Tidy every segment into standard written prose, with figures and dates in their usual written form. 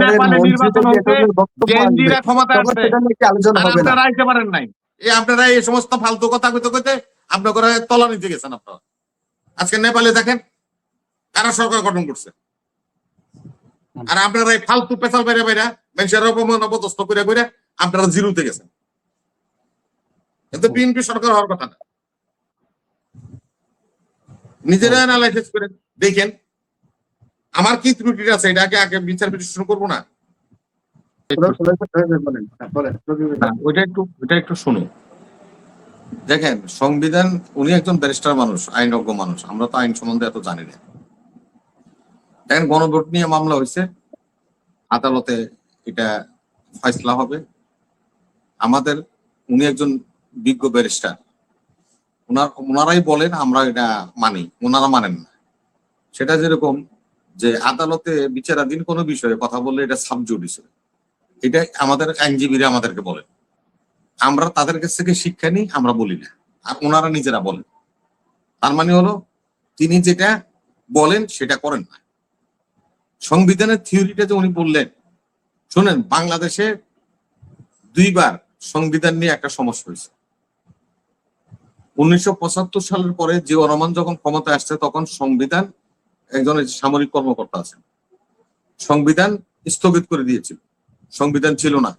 নেপালে নির্বাচন হচ্ছে, জেএনজিরা ক্ষমতা আসছে, আপনারা আইতে পারেন নাই। আপনারা এই সমস্ত ফালতু কথা কইতে কইতে আপনার করে তলা নিতে গেছেন আপনারা। আজকে নেপালে দেখেন কারা সরকার গঠন করছে, আর আপনারা এই ফালতু পেশাল বাইরে বাইরে মানুষের অপমান অপদস্থ করে করে আপনারা জিরোতে গেছেন। কিন্তু বিএনপি সরকার হওয়ার কথা না। নিজেরা অ্যানালাইসিস করে দেখেন আমার কি ত্রুটি আছে, এটাকে আগে বিচার বিশ্লেষণ করবো না। ওইটা একটু শুনুন। দেখেন সংবিধান, উনি একজন ব্যারিস্টার মানুষ, আইনজ্ঞ মানুষ, আমরা তো আইন সম্বন্ধে এত জানি না। দেখেন গণভোট নিয়ে মামলা হয়েছে, আদালতে এটা ফয়সলা হবে। আমাদের উনি একজন বিজ্ঞ ব্যারিস্টার, ওনারাই বলেন, আমরা এটা মানি, ওনারা মানেন না। সেটা যেরকম যে আদালতে বিচারাধীন কোনো বিষয়ে কথা বললে এটা সাবজুডিস, এটা আমাদের আইনজীবীরা আমাদেরকে বলেন, আমরা তাদের কাছ থেকে শিক্ষা নিই, আমরা বলি না, আর ওনারা নিজেরা বলেন। তার মানে হলো তিনি যেটা বলেন সেটা করেন না। সংবিধানের থিওরিটা যে উনি বললেন, শোনেন, বাংলাদেশে দুইবার সংবিধান নিয়ে একটা সমস্যা হয়েছে। 1975 সালের পরে জিয়াউর রহমান যখন ক্ষমতায় আসছে তখন সংবিধান, একজন সামরিক কর্মকর্তা আছেন, সংবিধান স্থগিত করে দিয়েছিল, সংবিধান ছিল না।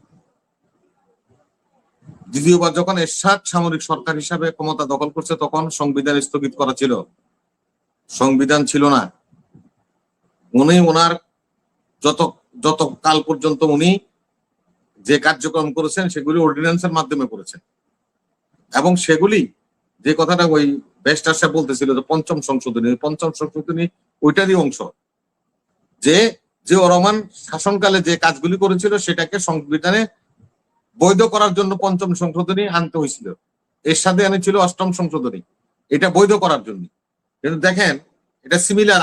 দ্বিতীয়বার যখন এরশাদ সামরিক সরকার হিসাবে ক্ষমতা দখল করছে তখন সংবিধান স্থগিত করা ছিল, সংবিধান ছিল না। উনি ওনার যত কাল পর্যন্ত উনি যে কার্যক্রম করেছেন সেগুলি অর্ডিন্যান্সের মাধ্যমে করেছেন, এবং সেগুলি যে কথাটা ওই ব্যারিস্টার সাহেব বলতেছিল যে পঞ্চম সংশোধনী ওইটারই অংশ। যে জিয়াউর রহমান শাসনকালে যে কাজগুলি করেছিল সেটাকে সংবিধানে বৈধ করার জন্য পঞ্চম সংশোধনী আনতে হয়েছিল, এর সাথে আনেছিল অষ্টম সংশোধনী, এটা বৈধ করার জন্য। কিন্তু দেখেন এটা সিমিলার,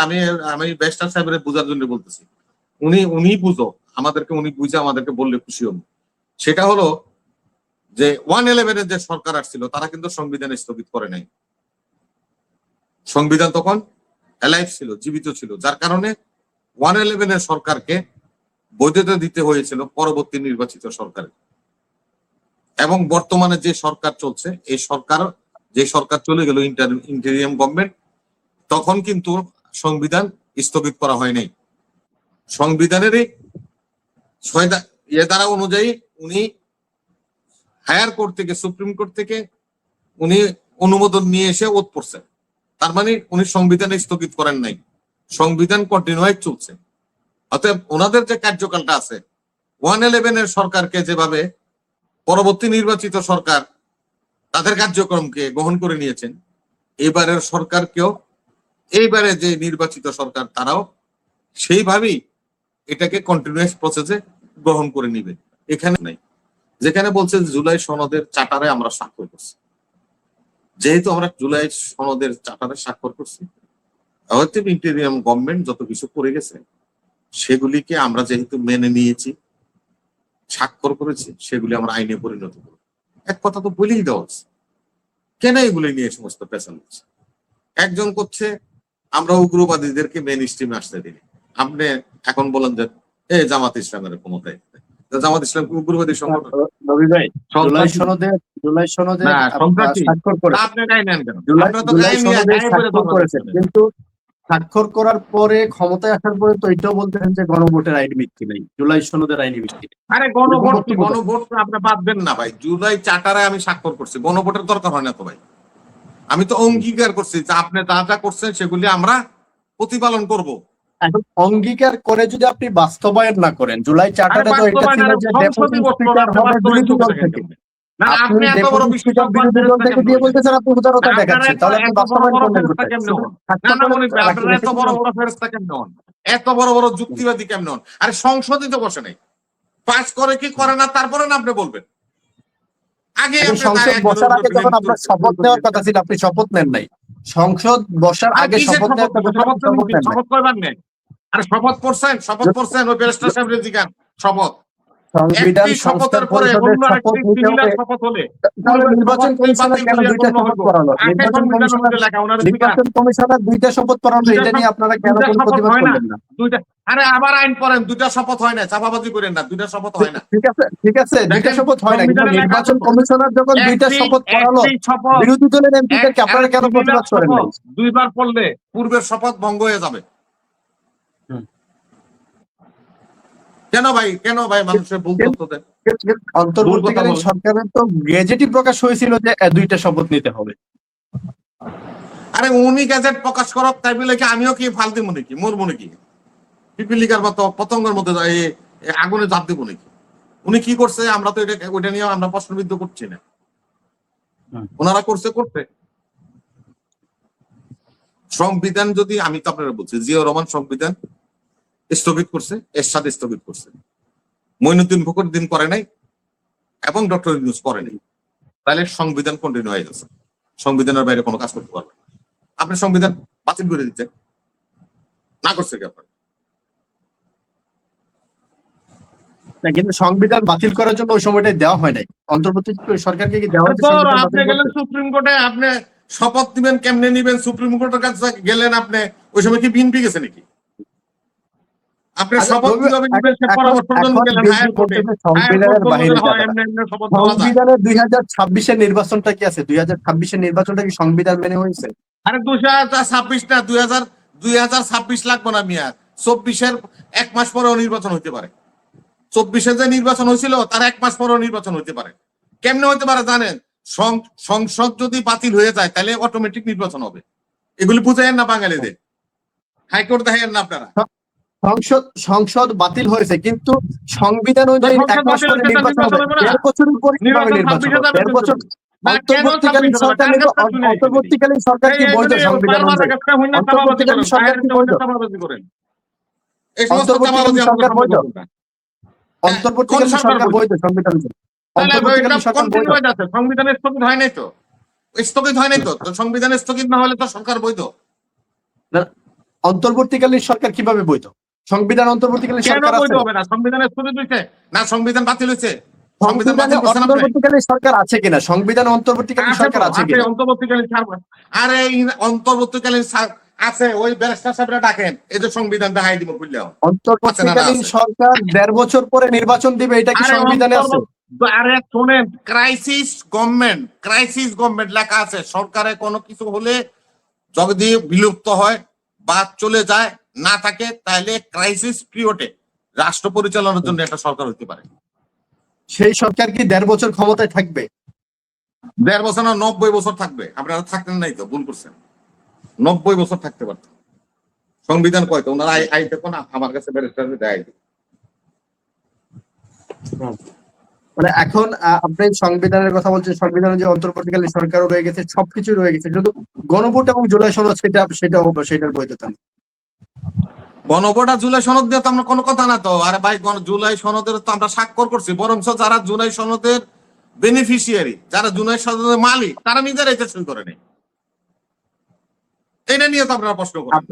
আমি ব্যারিস্টার সাহেবের বোঝার জন্য বলতেছি, উনি বুঝো আমাদেরকে, উনি বুঝে আমাদেরকে বললে খুশি হন। সেটা হলো যে 111-এর যে সরকার আসছিল তারা কিন্তু সংবিধান স্থগিত করে নাই, সংবিধান তখন অ্যালাইভ ছিল, জীবিত ছিল, যার কারণে 111-এর সরকারকে বৈধতা দিতে হয়েছিল পরবর্তী নির্বাচিত সরকারের। এবং বর্তমানে যে সরকার চলছে, এই সরকার, যে সরকার চলে গেল ইন্টেরিয়াম গভর্নমেন্ট, তখন কিন্তু সংবিধান স্থগিত করা হয় নাই। সংবিধানেরই ধারা অনুযায়ী উনি হায়ার কোর্ট থেকে, সুপ্রিম কোর্ট থেকে উনি অনুমোদন নিয়ে এসে ওত পড়ছেন। তার মানে উনি সংবিধান স্থগিত করেন নাই, সংবিধান কন্টিনিউয়াস চলছে। অতএব ওনাদের যে কার্যকালটা আছে, 111-এর সরকারকে যেভাবে পরবর্তী নির্বাচিত সরকার তাদের কার্যক্রমকে গ্রহণ করে নিয়েছেন, এইবারের সরকারকেও, এইবারে যে নির্বাচিত সরকার তারাও সেইভাবেই এটাকে কন্টিনিউয়াস প্রসেসে গ্রহণ করে নিবে। এখানে নাই, যেখানে বলছে জুলাই সনদের চার্টারে আমরা স্বাক্ষর করছি, যেহেতু আমরা জুলাই সনদের চার্টারে স্বাক্ষর করছি, হয়তো ইন্টেরিয়াম গভর্নমেন্ট যত কিছু করে গেছে সেগুলিকে আমরা যেহেতু মেনে নিয়েছি, স্বাক্ষর করেছি, সেগুলি আমরা আইনে পরিণত করব। এক কথা তো বলেই দেওয়া হচ্ছে, কেন এগুলি নিয়ে সমস্ত পেছাল হচ্ছে? একজন করছে আমরা উগ্রবাদীদেরকে মেন স্ট্রিমে আসতে দিই, আপনি এখন বলেন যে জামাত ইসলামের ক্ষমতায়, জামাত ইসলাম উগ্রবাদী সংগঠন? কিন্তু স্বাক্ষর করার পরে ক্ষমতায় আসার পরে তো এটাও বলতেছেন যে গণভোটের আইন ভিত্তি নেই, জুলাই সনদের আইনি ভিত্তি নেই। আরে গণভোট আপনি বাদবেন না ভাই, জুলাই চার্টারে আমি স্বাক্ষর করছি, গণভোটের দরকার হয় না তো ভাই। আমি তো অঙ্গীকার করছি যে আপনি যা যা করছেন সেগুলি আমরা প্রতিপালন করব। এখন অঙ্গীকার করে যদি আপনি বাস্তবায়ন না করেন, জুলাই চার্টারে তো এটা ছিল যে ডেপুটি স্পিকার হবে বিরোধী দল থেকে, আপনি ডেপুটি স্পিকার বিরোধী দল থেকে দিয়ে বলতেছেন আপনি উদারতা দেখাচ্ছেন, তাহলে আপনি বাস্তবায়ন করবেন কোথায়? আপনারা এত বড় বড় ফেরেশতা কেমনে হন, এত বড় বড় যুক্তিবাদী কেমনে হন? আরে সংসদে তো বসে নাই, পাস করে কি করে না তারপরে না আপনি বলবেন। আগে সংসদ বসার আগে যখন আপনার শপথ নেওয়ার কথা ছিল আপনি শপথ নেন নাই, সংসদ বসার আগে শপথ নেওয়ার কথা ছিল, শপথ কয়বার নেন? আরে শপথ করছেন ওই ব্যারিস্টার সাহেব রেজিকান শপথ সংবিধান একটি সংস্কার শপথের পরে পরিষদের অন্য শপথ আরেকটি নিতে সিমিলার হবে। শপথ হলে তাহলে পূর্বের নির্বাচন শপথকে কমিশনার বাতিল কেন করিয়া 2টা গণ্য শপথ হইব। করালো? আগে নির্বাচন সংবিধানের কমিশনার মধ্যে লেখা ওনার স্পিকার 2টা শপথ করালো, এটা নিয়ে আপনারা কেন দুইটা কোনো শপথ প্রতিবাদ হয় না, করলেন না? দুইটা। আরে আবার আইন পড়েন, দুইটা শপথ হয় না, চাপাবাজি করেন না, দুইটা শপথ হয় না। ঠিক আছে, ঠিক আছে, 2টা দেখেন শপথ হয় না, কিন্তু সংবিধানে লেখা আছে নির্বাচন তো, কমিশনার যখন 2টা শপথ করালো, একটি শপথ বিরোধী দলের এমপিদেরকে আপনারা কেন প্রতিবাদ করেন নাই? শপথ দুইবার পড়লে পূর্বের শপথ ভঙ্গ হয়ে যাবে। হুম। কেন ভাই মানুষের ভুল তথ্য দেন? অন্তর্বর্তীকালীন সরকারের তো গেজেটই প্রকাশ হয়েছিল যে 2টা শপথ নিতে হবে। আরে উনি গ্যাজেট প্রকাশ করক, তাই বলে কি আমিও কি ফাল দিব নাকি, মরবো নাকি? পিপিলিকার মতো পতঙ্গের মতো আগুনে ঝাঁপ দিব নাকি? উনি কি করছে আমরা তো ওইটা নিয়ে আমরা প্রশ্নবিদ্ধ করছি না। ওনারা করছে। সংবিধান যদি, আমি তো আপনারা বলছি, জিয়াউর রহমান সংবিধান স্থগিত করছে, এরশাদ স্থগিত করছে, মঈনুদ্দিন ফখরুদ্দিন করে নাই, এবং ডক্টর ইউনূস করে নাই। তাহলে সংবিধান কন্টিনিউ হয়ে গেছে, সংবিধানের বাইরে কোনো কাজ করতে পারবে। আপনি সংবিধান বাতিল করে দিচ্ছেন, না করছে কি আপনার? কিন্তু সংবিধান বাতিল করার জন্য ওই সময়টাই দেওয়া হয় নাই। অন্তর্বর্তী সরকারকে কি দেওয়া হয়েছে সংবিধান আপনি বাতিল গেলেন করতে? সুপ্রিম কোর্টে, আপনি শপথ দিবেন কেমনে নিবেন, সুপ্রিম কোর্টের কাছে গেলেন, আপনি ওই সময় কি বিএনপি গেছে নাকি? আপনি শপথ কিভাবে নিবেন সে পরামর্শের জন্য গেলেন হায়ার কোর্টে। হায়ার কোর্ট সংবিধানের বলল যে বাহিরে হয় যাবে না। এমনি শপথ নেওয়া যায়। সংবিধানের 2026-এর নির্বাচনটা কি আছে? 2026-এর নির্বাচনটা কি সংবিধান মেনে হয়েছে? আরে 2026 না, 2026 লাগবে না মিয়া। 24-এর 1 মাস পরেও নির্বাচন হইতে পারে। 24-এ যে নির্বাচন হয়েছিল তার 1 মাস পরেও নির্বাচন হইতে পারে। কেমনে হইতে পারে জানেন? সংসদ যদি বাতিল হয়ে যায় তাহলে অটোমেটিক নির্বাচন হবে। এগুলি বুঝাইয়েন না বাঙালিদের, হাইকোর্ট দেখেন না আপনারা। সংসদ বাতিল হয়েছে, কিন্তু সংবিধান অনুযায়ী 1 মাস পরে নির্বাচন হবে। 1.5 বছরের পরে কিভাবে নির্বাচন হবে? 1.5 বছর অন্তর্বর্তীকালীন সরকার অন্তর্বর্তীকালীন সরকার কি বৈধ সংবিধান অনুযায়ী? অন্তর্বর্তীকালীন সরকার কি বৈধ? অন্তর্বর্তীকালীন সরকার বৈধ? অন্তর্বর্তীকালীন সরকার বৈধ সংবিধান অনুযায়ী? অন্তর্বর্তীকালীন সরকার বৈধ? সংবিধানের স্থগিত হয় নাই তো, সংবিধানের স্থগিত না হলে তো সরকার বৈধ। অন্তর্বর্তীকালীন সরকার কিভাবে বৈধ? সংবিধান অন্তর্বর্তীকালীন সরকার আছে? সংবিধানের স্থগিত হয়েছে না, সংবিধান বাতিল হয়েছে। সংবিধানে অন্তর্বর্তীকালীন সরকার আছে কিনা? সংবিধানে অন্তর্বর্তীকালীন সরকার আছে কিনা? আরে অন্তর্বর্তীকালীন আছে, ওই ব্যারিস্টার সাহেবরা ডাকেন, এই যে সংবিধান দেখাই দিব বুঝলেও। অন্তর্বর্তীকালীন সরকার 1.5 বছর পরে নির্বাচন দিবে, এটা কি সংবিধানে আছে? আরে শোনেন, ক্রাইসিস গভর্নমেন্ট লেখা আছে। সরকারে কোনো কিছু হলে যদি বিলুপ্ত হয় বা চলে যায়, না থাকে, তাহলে ক্রাইসিস পিরিয়ডে রাষ্ট্র পরিচালনার জন্য একটা সরকার হতে পারে। সেই সরকার কি 1.5 বছর ক্ষমতায় থাকবে? 1.5 বছর না, 90 বছর থাকবে। আপনারা থাকতেন নাই তো, ভুল করছেন। 90 বছর থাকতে পারতেন। সংবিধান কয়তো ওনারা আই দেখো না, আমার কাছে ব্যারিস্টার দেয়। মানে এখন আপনি সংবিধানের কথা বলছেন, সংবিধানে যে অন্তর্বর্তীকালীন সরকারও রয়ে গেছে, সবকিছু রয়ে গেছে, শুধু গণভোট এবং জুলাই সনদ সেটার বৈধতা নেই। গণভোট আর জুলাই সনদ দিয়ে তো আমরা কোনো কথা না তো। আরে ভাই, জুলাই সনদের তো আমরা স্বাক্ষর করছি, বরঞ্চ যারা জুলাই সনদের বেনিফিশিয়ারি, যারা জুলাই সনদের মালিক, তারা নিজেরাই সই করে নেই। এটা নিয়ে তো আপনারা প্রশ্ন করেন।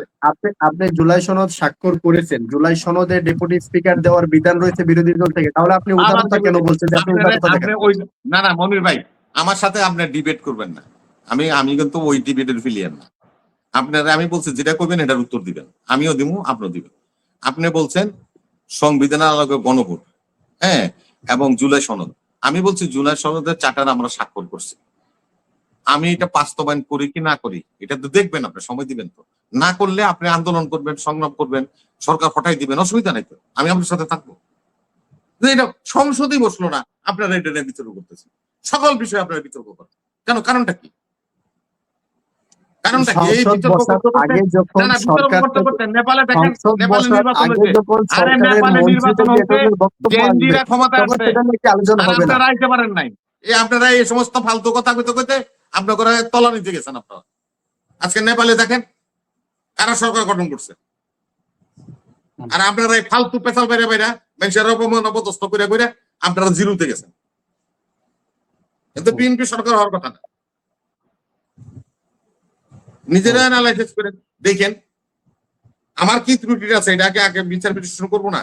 আপনি জুলাই সনদ স্বাক্ষর করেছেন, জুলাই সনদে ডেপুটি স্পিকার দেওয়ার বিধান রয়েছে বিরোধী দল থেকে, তাহলে আপনি উদারতা কেন বলছেন? না মনির ভাই, আমার সাথে আপনি ডিবেট করবেন না। আমি কিন্তু ওই ডিবেটের ফিলিয়ার না। আপনারা আমি বলছি যেটা করবেন এটার উত্তর দিবেন, আমিও দিব, আপনিও দিবেন। আপনি বলছেন সংবিধানের আলোকে গণভোট, হ্যাঁ, এবং জুলাই সনদ। আমি বলছি জুলাই সনদের চার্টার আমরা স্বাক্ষর করছি। আমি এটা বাস্তবায়ন করি কি না করি এটা তো দেখবেন, আপনি সময় দিবেন। তো না করলে আপনি আন্দোলন করবেন, সংগ্রাম করবেন, সরকার হটাই দিবেন, অসুবিধা নাই তো, আমি আপনার সাথে থাকবো। এটা সংসদই বসলো না, আপনারা এটা নিয়ে বিতর্ক করতেছেন। সকল বিষয়ে আপনারা বিতর্ক করেন কেন? কারণটা কি? এই বিতর্ক করতে নেপালে দেখেন, নেপালে নির্বাচন হয়েছে। আরে নেপালে নির্বাচন হয়েছে, জেএনজিরা ক্ষমতা আসছে, আপনারা আইতে পারেন নাই। আপনারা এই সমস্ত ফালতু কথা কইতে কইতে আপনারা তলা নিতে গেছেন। আপনারা আজকে নেপালে দেখেন কারা সরকার গঠন করছে, আর আপনারা এই ফালতু পেছাল বাইরে বাইরে মানুষের অপমান অপদস্থ করে করে আপনারা জিরোতে গেছেন। কিন্তু বিএনপি সরকার হওয়ার কথা না। নিজেরা অ্যানালাইসিস করে দেখেন আমার কি ত্রুটি আছে, এটাকে আগে বিচার বিশ্লেষণ করবো না।